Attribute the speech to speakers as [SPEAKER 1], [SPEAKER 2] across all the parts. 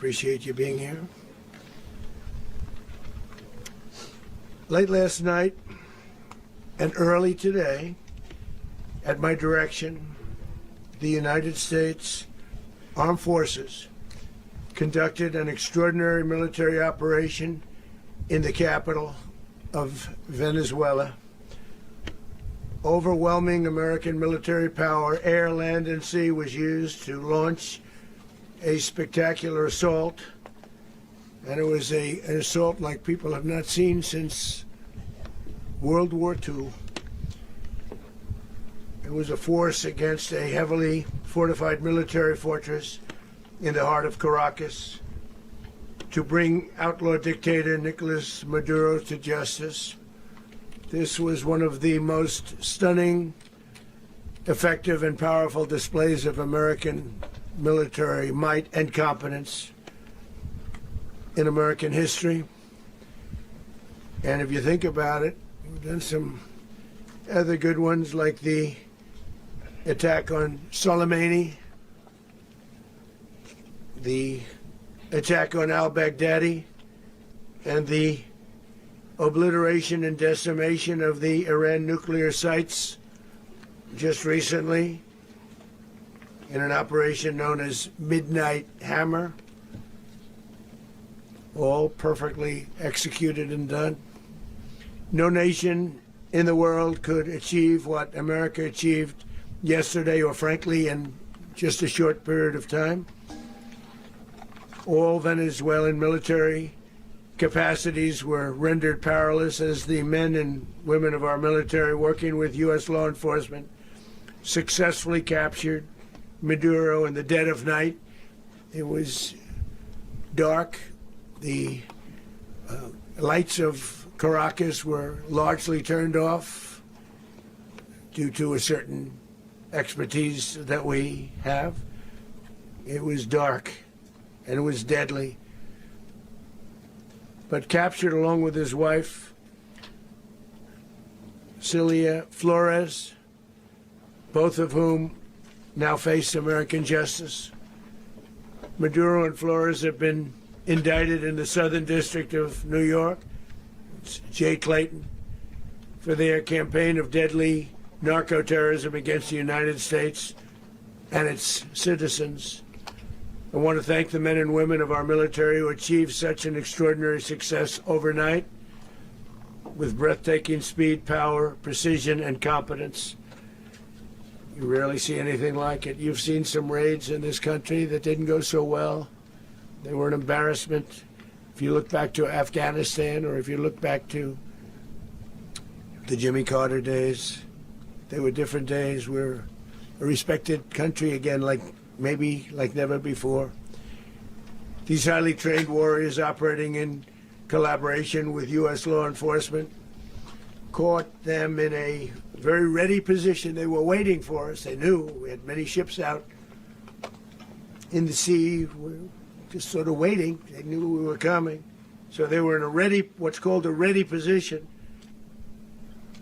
[SPEAKER 1] appreciate you being here. Late last night and early today, at my direction, the United States Armed Forces conducted an extraordinary military operation in the capital of Venezuela. Overwhelming American military power, air, land, and sea, was used to launch a spectacular assault. And it was an assault like people have not seen since World War II. It was a force against a heavily fortified military fortress in the heart of Caracas to bring outlaw dictator Nicolas Maduro to justice. This was one of the most stunning, effective, and powerful displays of American military might and competence in American history. And if you think about it, we've done some other good ones, like the attack on Soleimani, the attack on al-Baghdadi, and the obliteration and decimation of the Iran nuclear sites just recently in an operation known as Midnight Hammer. All perfectly executed and done. No nation in the world could achieve what America achieved yesterday, or frankly in just a short period of time. All Venezuelan military capacities were rendered powerless as the men and women of our military, working with U.S. law enforcement, successfully captured Maduro in the dead of night. It was dark. The lights of Caracas were largely turned off due to a certain expertise that we have. It was dark and it was deadly. But captured along with his wife, Celia Flores, both of whom now face American justice. Maduro and Flores have been indicted in the Southern District of New York, Jay Clayton, for their campaign of deadly narco-terrorism against the United States and its citizens. I want to thank the men and women of our military who achieved such an extraordinary success overnight with breathtaking speed, power, precision, and competence. You rarely see anything like it. You've seen some raids in this country that didn't go so well. They were an embarrassment. If you look back to Afghanistan, or if you look back to the Jimmy Carter days, they were different days. We're a respected country again, like never before. These highly trained warriors, operating in collaboration with U.S. law enforcement, caught them in a very ready position. They were waiting for us. They knew we had many ships out in the sea. We were just sort of waiting. They knew we were coming. So they were in a ready, what's called a ready position.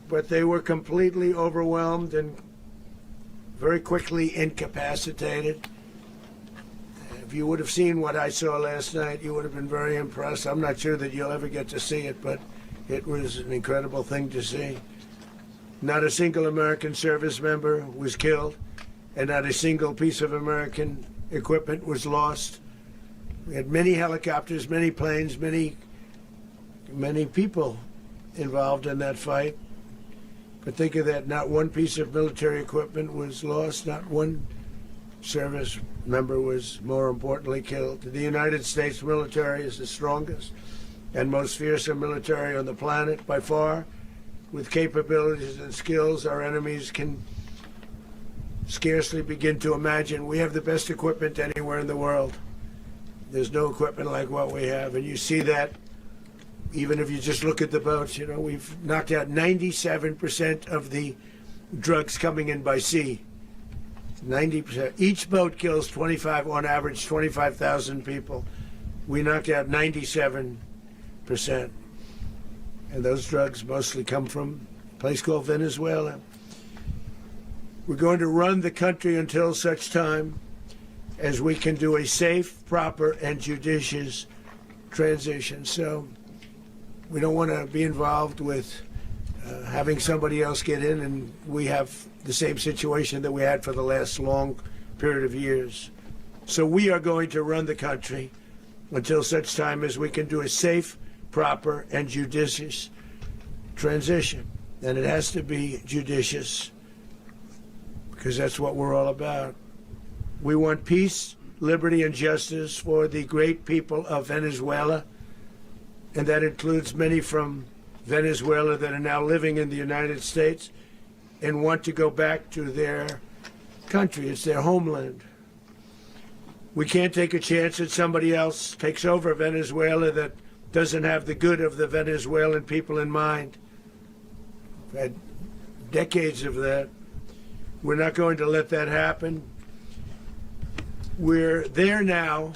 [SPEAKER 1] But they were completely overwhelmed and very quickly incapacitated. If you would have seen what I saw last night, you would have been very impressed. I'm not sure that you'll ever get to see it, but it was an incredible thing to see. Not a single American service member was killed, and not a single piece of American equipment was lost. We had many helicopters, many planes, many people involved in that fight. But think of that, not one piece of military equipment was lost, not one service member was, more importantly, killed. The United States military is the strongest and most fearsome military on the planet by far, with capabilities and skills our enemies can scarcely begin to imagine. We have the best equipment anywhere in the world. There's no equipment like what we have, and you see that even if you just look at the boats. You know, we've knocked out 97% of the drugs coming in by sea. 90%. Each boat kills on average 25,000 people. We knocked out 97%. And those drugs mostly come from a place called Venezuela. We're going to run the country until such time as we can do a safe, proper, and judicious transition. So we don't want to be involved with having somebody else get in and we have the same situation that we had for the last long period of years. So we are going to run the country until such time as we can do a safe, proper, and judicious transition. And it has to be judicious because that's what we're all about. We want peace, liberty, and justice for the great people of Venezuela, and that includes many from Venezuela that are now living in the United States and want to go back to their country. It's their homeland. We can't take a chance that somebody else takes over Venezuela that doesn't have the good of the Venezuelan people in mind. We've had decades of that. We're not going to let that happen. We're there now,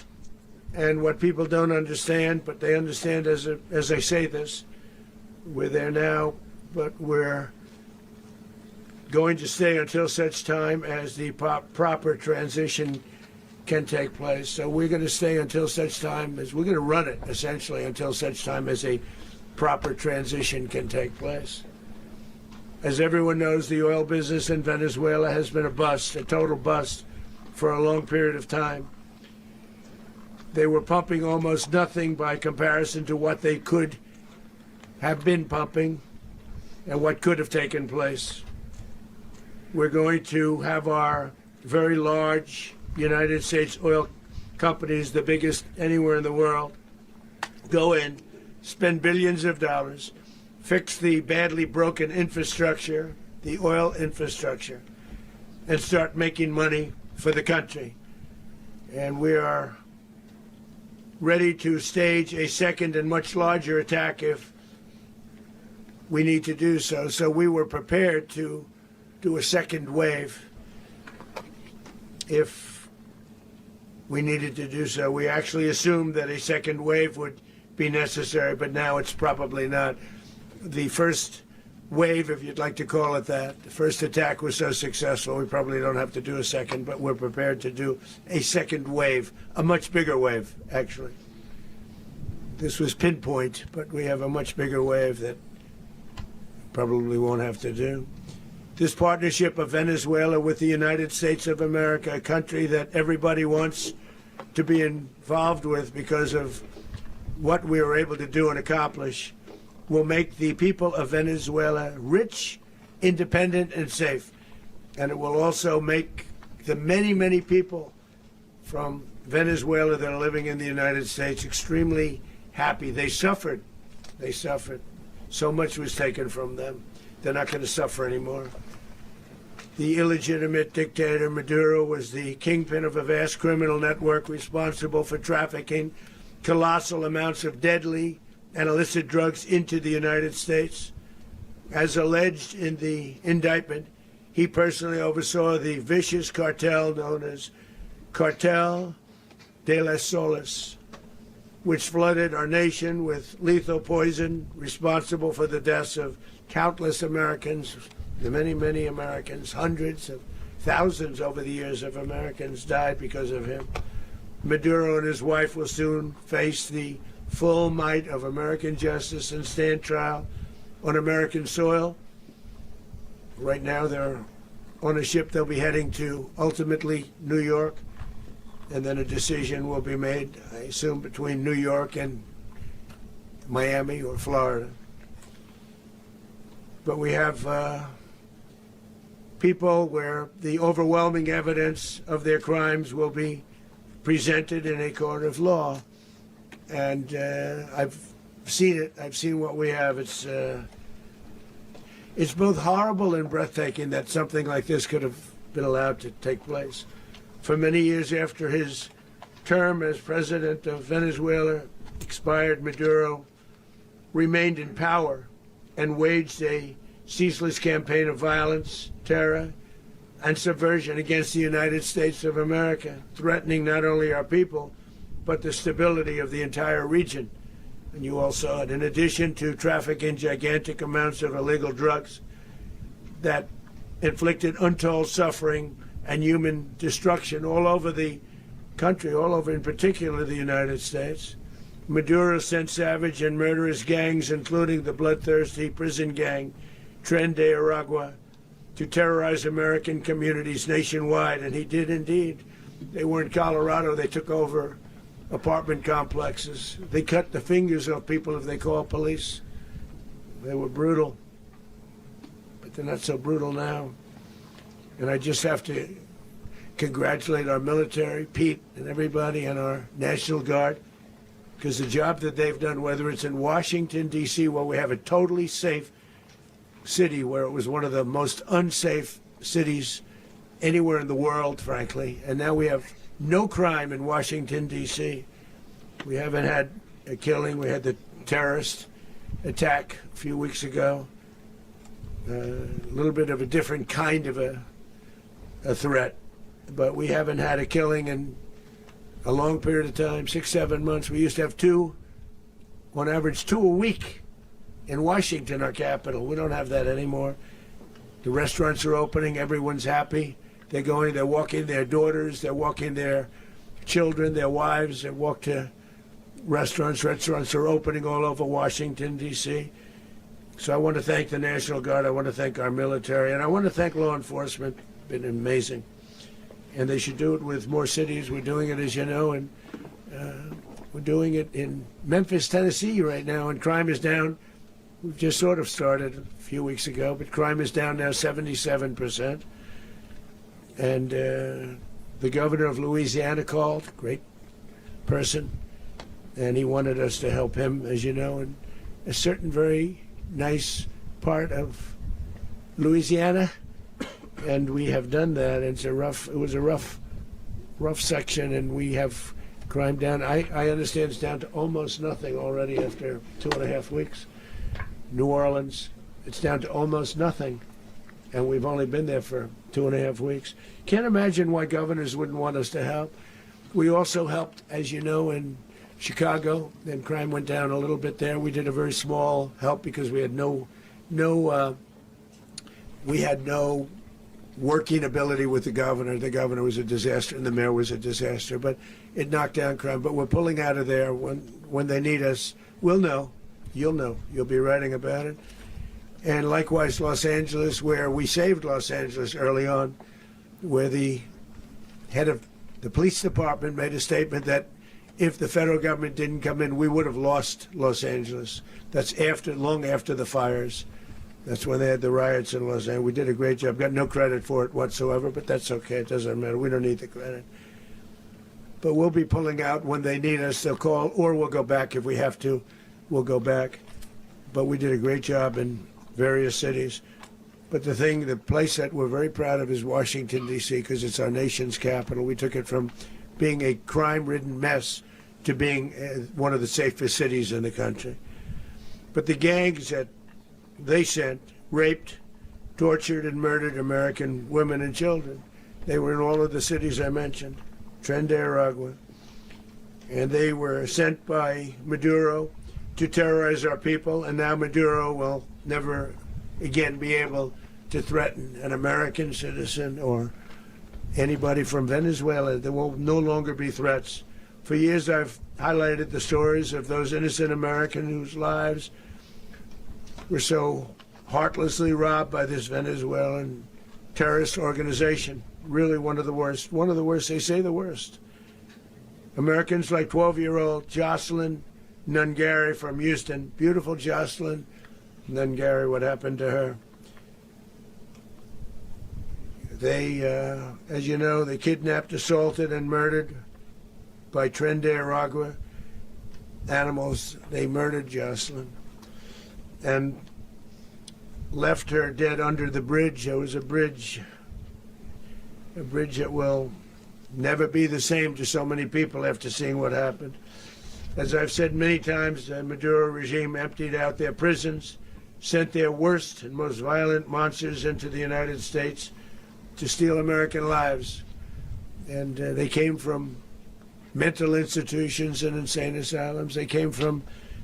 [SPEAKER 1] and what people don't understand, but they understand as I say this, we're there now, but we're going to stay until such time as the proper transition can take place. So we're going to stay until such time as we're going to run it, essentially, until such time as a proper transition can take place. As everyone knows, the oil business in Venezuela has been a bust, a total bust, for a long period of time. They were pumping almost nothing by comparison to what they could have been pumping and what could have taken place. We're going to have our very large United States oil companies, the biggest anywhere in the world, go in, spend billions of dollars, fix the badly broken infrastructure, the oil infrastructure, and start making money for the country. And we are ready to stage a second and much larger attack if we need to do so. So we were prepared to do a second wave if we needed to do so. We actually assumed that a second wave would be necessary, but now it's probably not. The first wave, if you'd like to call it that, the first attack was so successful, we probably don't have to do a second, but we're prepared to do a second wave, a much bigger wave, actually. This was pinpoint, but we have a much bigger wave that probably won't have to do. This partnership of Venezuela with the United States of America, a country that everybody wants to be involved with because of what we were able to do and accomplish, will make the people of Venezuela rich, independent, and safe. And it will also make the many, many people from Venezuela that are living in the United States extremely happy. They suffered. They suffered. So much was taken from them. They're not going to suffer anymore. The illegitimate dictator Maduro was the kingpin of a vast criminal network responsible for trafficking colossal amounts of deadly and illicit drugs into the United States. As alleged in the indictment, he personally oversaw the vicious cartel known as Cartel de las Solas, which flooded our nation with lethal poison, responsible for the deaths of countless Americans, the many, many Americans. Hundreds of thousands over the years of Americans died because of him. Maduro and his wife will soon face the full might of American justice and stand trial on American soil. Right now they're on a ship they'll be heading to, ultimately New York, and then a decision will be made, I assume, between New York and Miami or Florida. But we have people where the overwhelming evidence of their crimes will be presented in a court of law. And I've seen it. I've seen what we have. It's both horrible and breathtaking that something like this could have been allowed to take place. For many years after his term as president of Venezuela expired, Maduro remained in power and waged a ceaseless campaign of violence, terror, and subversion against the United States of America, threatening not only our people, but the stability of the entire region. And you all saw it. In addition to trafficking gigantic amounts of illegal drugs that inflicted untold suffering and human destruction all over the country, all over, in particular the United States. Maduro sent savage and murderous gangs, including the bloodthirsty prison gang Tren de Aragua, to terrorize American communities nationwide, and he did indeed. They were in Colorado. They took over apartment complexes. They cut the fingers off people if they called police. They were brutal, but they're not so brutal now. And I just have to congratulate our military, Pete and everybody, and our National Guard, because the job that they've done, whether it's in Washington, D.C., where we have a totally safe city, where it was one of the most unsafe cities anywhere in the world, frankly, and now we have no crime in Washington, D.C. We haven't had a killing. We had the terrorist attack a few weeks ago. A little bit of a different kind of a threat, but we haven't had a killing in a long period of time, 6-7 months. We used to have two, on average, 2 a week in Washington, our capital. We don't have that anymore. The restaurants are opening. Everyone's happy. They're going, they're walking their daughters, they're walking their children, their wives, they walk to restaurants. Restaurants are opening all over Washington, D.C. So I want to thank the National Guard. I want to thank our military. And I want to thank law enforcement. It's been amazing. And they should do it with more cities. We're doing it, as you know, and we're doing it in Memphis, Tennessee right now, and crime is down. We've just sort of started a few weeks ago, but crime is down now 77%. And the governor of Louisiana called, great person, and he wanted us to help him, as you know, in a certain very nice part of Louisiana, and we have done that. It was a rough section, and we have crime down. I understand it's down to almost nothing already after 2.5 weeks. New Orleans, it's down to almost nothing, and we've only been there for 2.5 weeks. Can't imagine why governors wouldn't want us to help. We also helped, as you know, in Chicago, and crime went down a little bit there. We did a very small help because we had no working ability with the governor. The governor was a disaster, and the mayor was a disaster. But it knocked down crime. But we're pulling out of there. When they need us, we'll know. You'll know. You'll be writing about it. And likewise, Los Angeles, where we saved Los Angeles early on, where the head of the police department made a statement that if the federal government didn't come in, we would have lost Los Angeles. That's long after the fires. That's when they had the riots in Los Angeles. We did a great job. Got no credit for it whatsoever, but that's okay. It doesn't matter. We don't need the credit. But we'll be pulling out when they need us. They'll call, or we'll go back if we have to. We'll go back. But we did a great job in various cities. But the place that we're very proud of is Washington, D.C., because it's our nation's capital. We took it from being a crime-ridden mess to being one of the safest cities in the country. But the gangs that they sent raped, tortured, and murdered American women and children. They were in all of the cities I mentioned, Tren de Aragua. And they were sent by Maduro to terrorize our people, and now Maduro will never again be able to threaten an American citizen or anybody from Venezuela. There will no longer be threats. For years I've highlighted the stories of those innocent Americans whose lives were so heartlessly robbed by this Venezuelan terrorist organization. Really one of the worst. One of the worst, they say the worst. Americans like 12-year-old Jocelyn Nungary from Houston. Beautiful Jocelyn Nungary, what happened to her? They, as you know, they kidnapped, assaulted, and murdered by Tren de Aragua animals. They murdered Jocelyn and left her dead under the bridge. There was a bridge that will never be the same to so many people after seeing what happened. As I've said many times, the Maduro regime emptied out their prisons, sent their worst and most violent monsters into the United States to steal American lives. And they came from mental institutions and insane asylums. They came from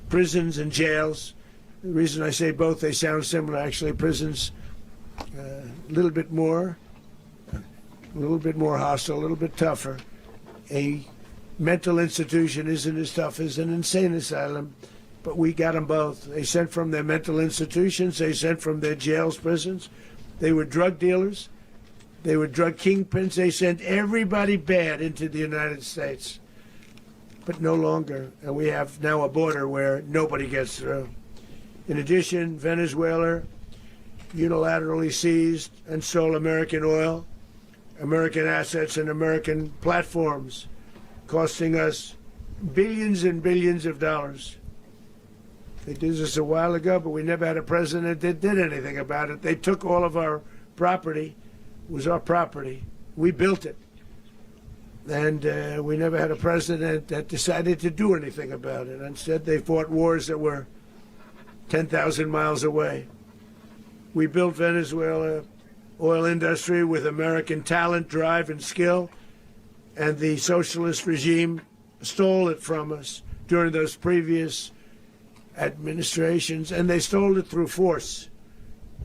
[SPEAKER 1] prisons and jails. The reason I say both, they sound similar. Actually, prisons, a little bit more hostile, a little bit tougher. A mental institution isn't as tough as an insane asylum, but we got them both. They sent from their mental institutions. They sent from their jails, prisons. They were drug dealers. They were drug kingpins. They sent everybody bad into the United States, but no longer. And we have now a border where nobody gets through. In addition, Venezuela unilaterally seized and stole American oil, American assets, and American platforms, costing us billions and billions of dollars. They did this a while ago, but we never had a president that did anything about it. They took all of our property. It was our property. We built it. And we never had a president that decided to do anything about it. Instead, they fought wars that were 10,000 miles away. We built Venezuela oil industry with American talent, drive, and skill, and the socialist regime stole it from us during those previous administrations, and they stole it through force.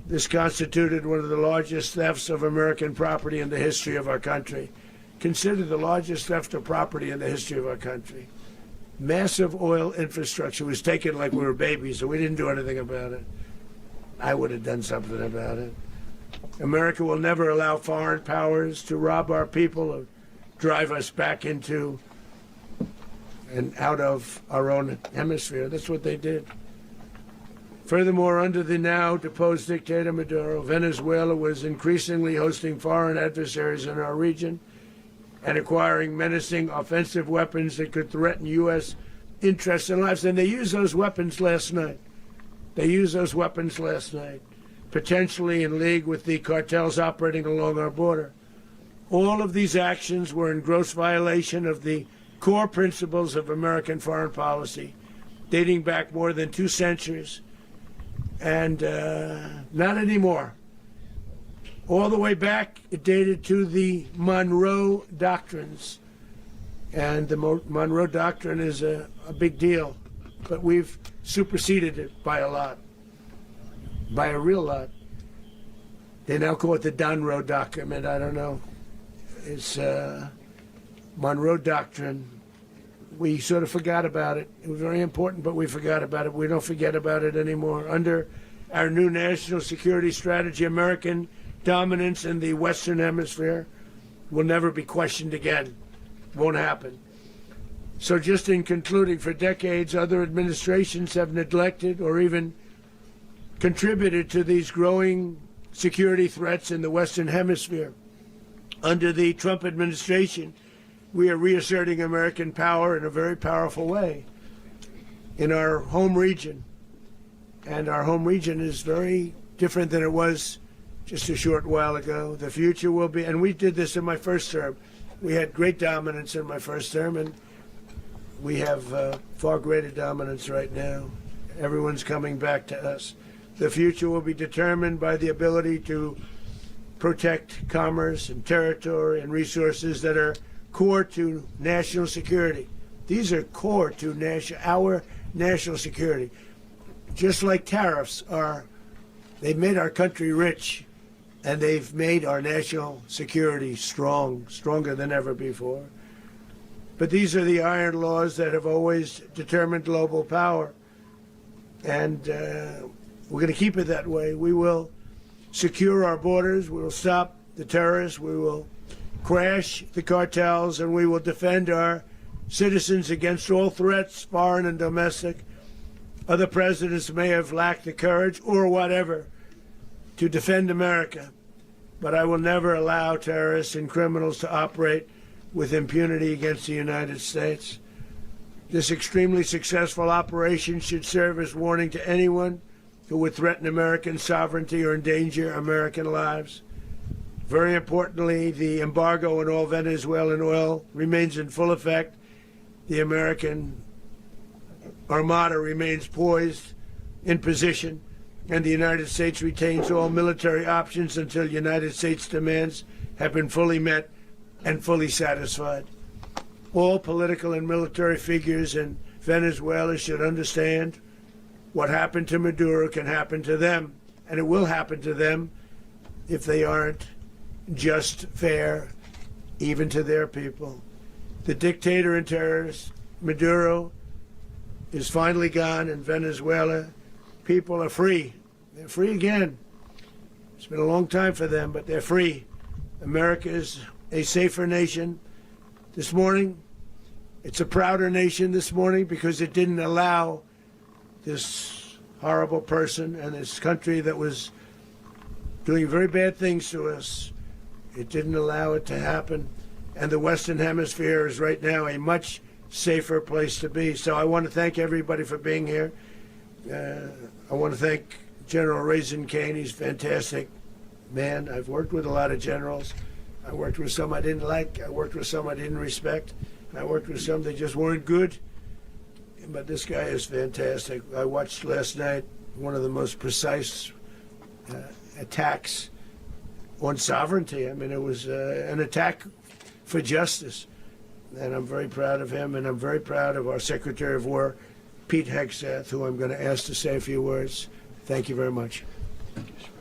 [SPEAKER 1] This constituted one of the largest thefts of American property in the history of our country. Considered the largest theft of property in the history of our country. Massive oil infrastructure was taken like we were babies, and we didn't do anything about it. I would have done something about it. America will never allow foreign powers to rob our people or drive us back into and out of our own hemisphere. That's what they did. Furthermore, under the now deposed dictator Maduro, Venezuela was increasingly hosting foreign adversaries in our region and acquiring menacing offensive weapons that could threaten U.S. interests and lives. And they used those weapons last night. Potentially in league with the cartels operating along our border. All of these actions were in gross violation of the core principles of American foreign policy, dating back more than 2 centuries, and not anymore. All the way back, it dated to the Monroe Doctrines, and the Monroe Doctrine is a big deal, but we've superseded it by a lot, by a real lot. They now call it the Monroe Document. I don't know. It's Monroe Doctrine. We sort of forgot about it. It was very important, but we forgot about it. We don't forget about it anymore. Under our new national security strategy, American dominance in the Western Hemisphere will never be questioned again. Won't happen. So just in concluding, for decades, other administrations have neglected or even contributed to these growing security threats in the Western Hemisphere. Under the Trump administration, we are reasserting American power in a very powerful way in our home region. And our home region is very different than it was just a short while ago. The future will be, and we did this in my first term. We had great dominance in my first term, and we have far greater dominance right now. Everyone's coming back to us. The future will be determined by the ability to protect commerce and territory and resources that are core to national security. These are core to our national security. Just like tariffs are, they've made our country rich, and they've made our national security stronger than ever before. But these are the iron laws that have always determined global power. And we're going to keep it that way. We will secure our borders. We will stop the terrorists. We will crash the cartels, and we will defend our citizens against all threats, foreign and domestic. Other presidents may have lacked the courage or whatever to defend America, but I will never allow terrorists and criminals to operate with impunity against the United States. This extremely successful operation should serve as warning to anyone who would threaten American sovereignty or endanger American lives. Very importantly, the embargo on all Venezuelan oil remains in full effect. The American Armada remains poised in position, and the United States retains all military options until United States demands have been fully met and fully satisfied. All political and military figures in Venezuela should understand what happened to Maduro can happen to them, and it will happen to them if they aren't just fair, even to their people. The dictator and terrorist, Maduro, is finally gone in Venezuela. People are free. They're free again. It's been a long time for them, but they're free. America is a safer nation this morning. It's a prouder nation this morning because it didn't allow this horrible person and this country that was doing very bad things to us. It didn't allow it to happen. And the Western Hemisphere is right now a much safer place to be. So I want to thank everybody for being here. I want to thank General Raisin Kane. He's a fantastic man. I've worked with a lot of generals. I worked with some I didn't like. I worked with some I didn't respect. I worked with some that just weren't good. But this guy is fantastic. I watched last night one of the most precise attacks on sovereignty. I mean, it was an attack for justice. And I'm very proud of him, and I'm very proud of our Secretary of War, Pete Hegseth, who I'm going to ask to say a few words. Thank you very much.
[SPEAKER 2] Thank you, sir.